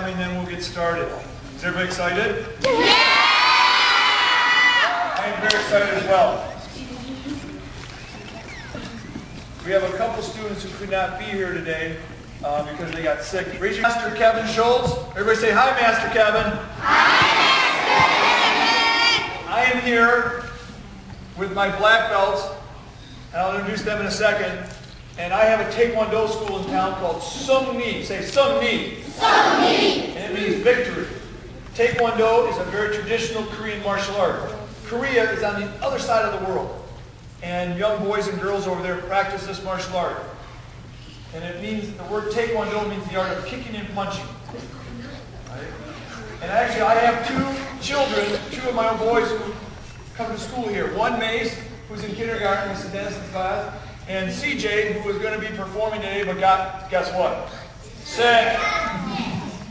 Academy, and then we'll get started. Is everybody excited? Yeah! I am very excited as well. We have a couple students who could not be here today because they got sick. Raise your Master Kevin Shoults. Everybody say, hi, Master Kevin. Hi, Master Kevin. I am here with my black belts, and I'll introduce them in a second. And I have a Taekwondo school in town called Seung. Say Seung. Seung. And it means victory. Taekwondo is a very traditional Korean martial art. Korea is on the other side of the world. And young boys and girls over there practice this martial art. And it means, the word Taekwondo means the art of kicking and punching. Right? And actually I have two children, two of my own boys who come to school here. One, Mace, who's in kindergarten, he's in Dennison's class. And CJ, who was going to be performing today, but got, guess what? Sick.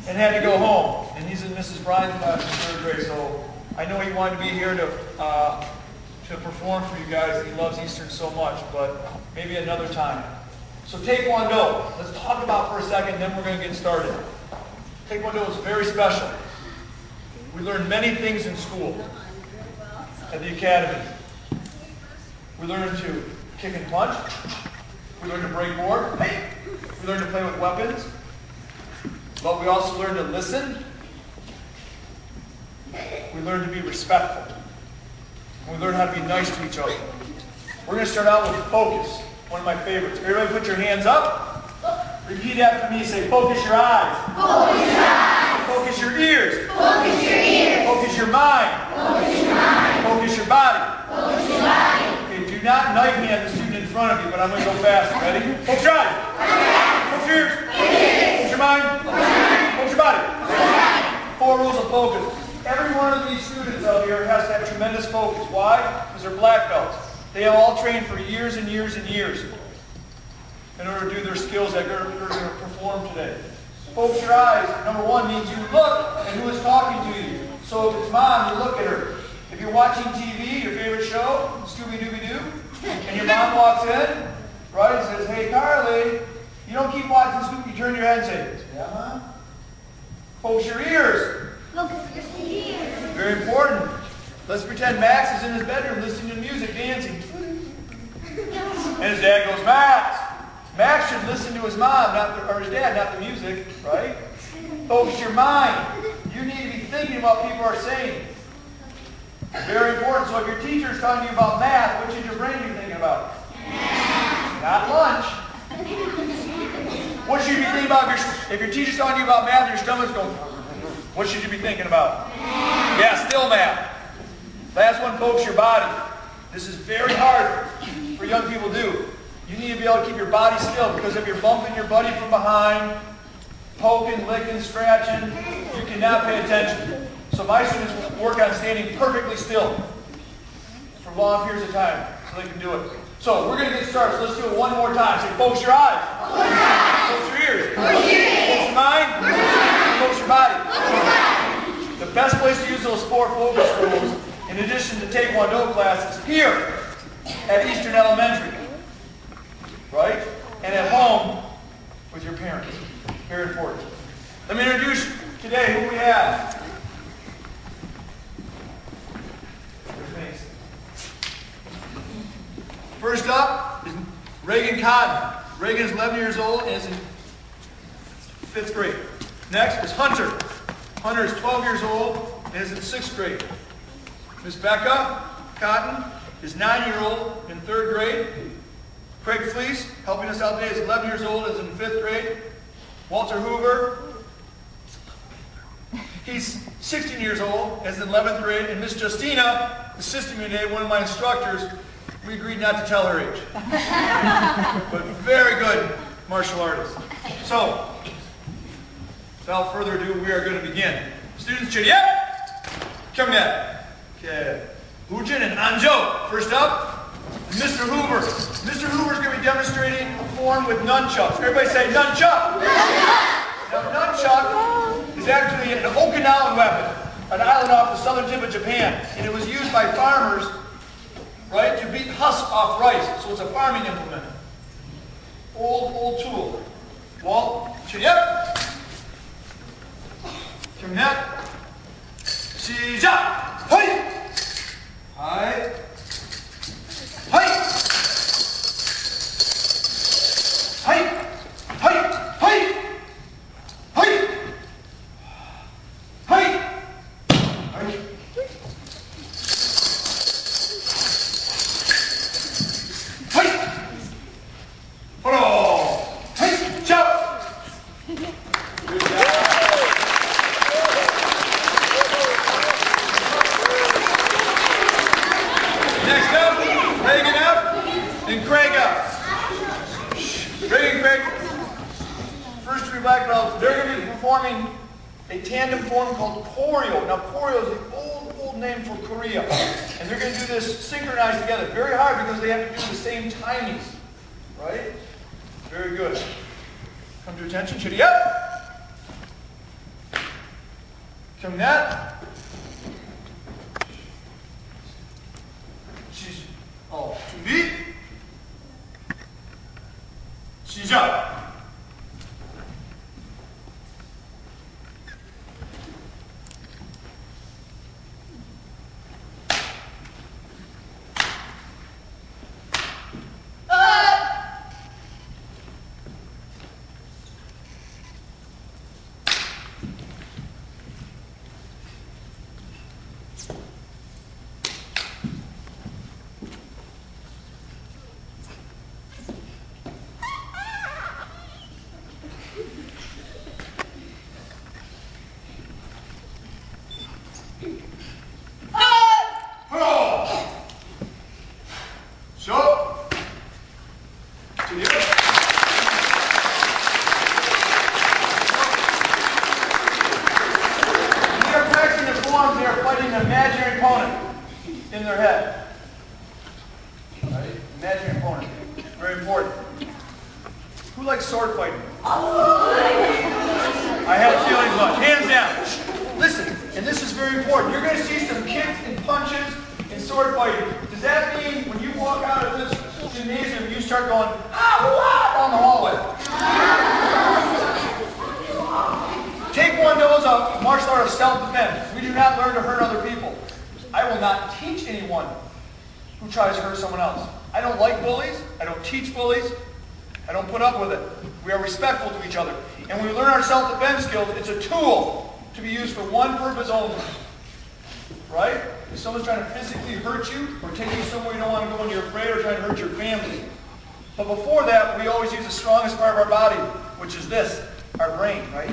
And had to go home. And he's in Mrs. Bryan's class in 3rd grade, so I know he wanted to be here to perform for you guys. He loves Eastern so much, but maybe another time. So Taekwondo, let's talk about for a second, then we're going to get started. Taekwondo is very special. We learn many things in school, at the academy. We learn to kick and punch. We learn to break board. We learn to play with weapons. But we also learn to listen. We learn to be respectful. And we learn how to be nice to each other. We're going to start out with focus, one of my favorites. Everybody put your hands up. Repeat after me. Say, focus your eyes. Focus your eyes. Focus your ears. Focus your ears. Focus your mind. Focus your mind. Focus your body. Focus your body. Okay, do not knife me at the student in front of you, but I'm going to go fast. Ready? Focus your eyes. Focus your ears. Focus your mind. Focus your body. 4 rules of focus. Every one of these students out here has to have tremendous focus. Why? Because they're black belts. They have all trained for years and years and years in order to do their skills that they're going to perform today. Focus your eyes. Number 1 means you look at who is talking to you. So if it's mom, you look at her. If you're watching TV, your favorite show, Scooby-Dooby-Doo, and your mom walks in, right, and says, hey, Carly, you don't keep watching Scooby, you turn your head and say, yeah, Mom? Focus your ears. Focus your ears. Very important. Let's pretend Max is in his bedroom listening to music, dancing. And his dad goes, Max! Max should listen to his mom, or his dad, not the music, right? Focus your mind. You need to be thinking about what people are saying. Very important. So if your teacher is telling you about math, what should your brain be thinking about? Not lunch. What should you be thinking about if your teacher's telling you about math and your stomach's going, what should you be thinking about? Yeah, still math. Last one, focus your body. This is very hard for young people to do. You need to be able to keep your body still, because if you're bumping your buddy from behind, poking, licking, scratching, you cannot pay attention. So my students work on standing perfectly still for long periods of time so they can do it. So we're going to get started. So let's do it one more time. Say, focus your eyes. Focus your ears. Focus your mind. Focus your body. The best place to use those 4 focus rules, in addition to Taekwondo classes, here at Eastern Elementary, right? And at home with your parents. Very important. Let me introduce today who we have. First up is Reagan Cotton. Reagan is 11 years old and is in 5th grade. Next is Hunter. Hunter is 12 years old and is in 6th grade. Miss Becca Cotton is 9-year-old in 3rd grade. Craig Fleece, helping us out today, is 11 years old and is in 5th grade. Walter Hoover, he's 16 years old and is in 11th grade. And Miss Justina, assisting me today, one of my instructors, we agreed not to tell her age. But very good martial artist. So, without further ado, we are going to begin. Students, cheer, yep! Come in. Okay. Woojin and Anjo. First up, Mr. Hoover. Mr. Hoover is going to be demonstrating a form with nunchucks. Everybody say nunchuck! Now, nunchuck is actually an Okinawan weapon, an island off the southern tip of Japan. And it was used by farmers, right, to beat husk off rice. So it's a farming implement. Old tool. Walt, chin, yep. 경례. 시작! 하이! 하이! 하이! 하이! 하이! 하이! 하이! 하이! 하이! 하이! 바로! 하이! 자! Next up, Reagan up and Craig up. Reagan, Craig. First three black belts, they're going to be performing a tandem form called choreo. Now, choreo is the old name for Korea. And they're going to do this synchronized together. Very hard because they have to do the same timings. Right? Very good. Come to attention. Chitty up. Come that. 준비. 시작. They are fighting an imaginary opponent in their head. Right? Imaginary opponent. Very important. Who likes sword fighting? I have feelings much. Hands down. Listen, and this is very important. You're going to see some kicks and punches in sword fighting. Does that mean when you walk out of this gymnasium, you start going, down the hallway? Taekwondo is a martial art of self-defense. We do not learn to hurt other people. I will not teach anyone who tries to hurt someone else. I don't like bullies. I don't teach bullies. I don't put up with it. We are respectful to each other. And when we learn our self-defense skills, it's a tool to be used for one purpose only. Right? If someone's trying to physically hurt you or take you somewhere you don't want to go and you're afraid, or trying to hurt your family. But before that, we always use the strongest part of our body, which is this, our brain, right?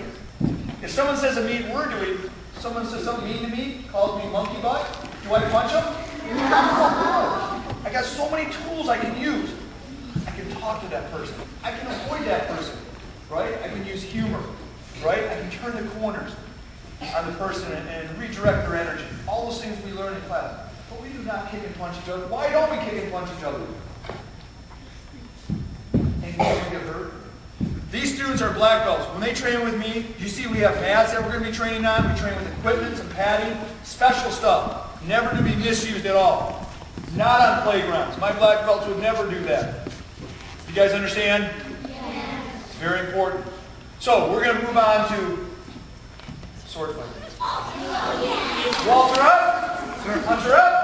If someone says a mean word to me, someone says something mean to me, calls me monkey butt, do I punch them? No. I got so many tools I can use. I can talk to that person. I can avoid that person, right? I can use humor, right? I can turn the corners on the person and redirect their energy. All those things we learn in class. But we do not kick and punch each other. Why don't we kick and punch each other? And we get hurt. These students are black belts. When they train with me, you see we have mats that we're going to be training on. We train with equipment, some padding, special stuff. Never to be misused at all. Not on playgrounds. My black belts would never do that. You guys understand? Yes. It's very important. So we're going to move on to sword fighting. Walter up. Puncher up.